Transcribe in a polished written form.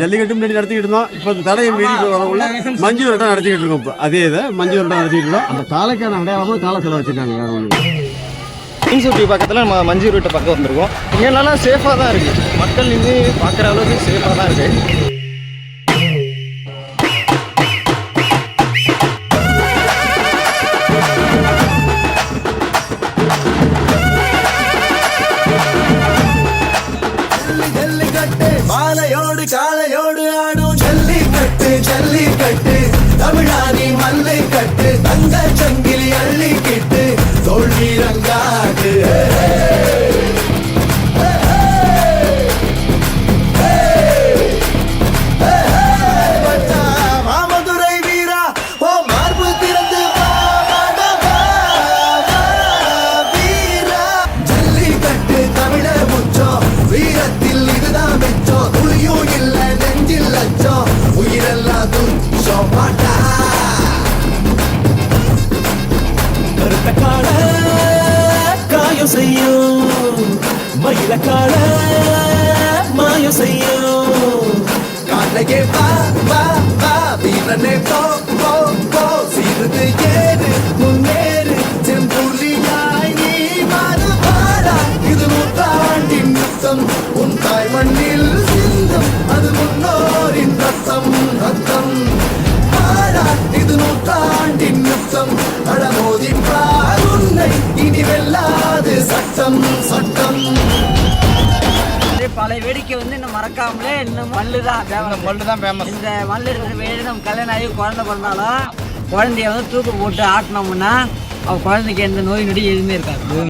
ஜல்லிக்கட்டு முன்னாடி நடத்திக்கிட்டு இருந்தோம். இப்போ தடையை மீறி வரவுள்ள மஞ்சு விரட்டம் நடத்திக்கிட்டு இருக்கோம். இப்போ அதே இதை மஞ்சு விரட்டம் நடத்திக்கிட்டு இருந்தோம். அந்த காலைக்கான அடையாளமாக காலை செலவு வச்சுருக்காங்க. வேறு ஒன்று மீன்சுட்டி பக்கத்தில் நம்ம மஞ்சு விரட்ட பக்கம் வந்திருக்கோம். இங்கே என்னன்னா சேஃபாக தான் இருக்குது. மக்கள் நின்று பார்க்குற அளவுக்கு சேஃபாக தான் இருக்குது. மாலையோடு காலையோடு ஆடும் ஜல்லிக்கட்டு ஜல்லிக்கட்டு தமிழானி மல்லை கட்டு தங்க சங்கிலி அள்ளிக்கிட்டு தோல்வி ரங்காடு மாமதுரை வீரா ஓ மார்பு திறந்து வீரா ஜல்லிக்கட்டு தமிழர் முச்சம் வீரத்தில் இதுதான் மெச்சம் துளியும் இல்ல நெஞ்சில் லட்சம் உயிரெல்லாம் துச்சம் மாட்டா கருத்த கால காயம் செய்யும் மயில கால மாயம் செய்யும் காலையே வா வா வா வீரனே போ போ போ சீருது ஏறு முன்னேறு செம்புலியாய் நீ மாறு பாடா இது நூற்றாண்டின் யுத்தம் உன் தாய் மண்ணில் சிந்தம் அது முன்னோரின் ரத்தம் ரத்தம் பாடா இது நூற்றாண்டின் யுத்தம் அடமோதி பார் உன்னை இனி வெல்லாது சட்டம் சட்டம். பழைய வேடிக்கை வந்து இன்னும் மறக்காமலே இன்னும் மல்லு தான் ஃபேமஸ். இந்த மல்லு இருக்கிற வேடி நம்ம கல்யாணம் ஆகி குழந்தை பிறந்தாலும் குழந்தைய வந்து தூக்கு போட்டு ஆட்டினோம்னா அவ குழந்தைக்கு எந்த நோய் நொடி எதுவுமே இருக்காது.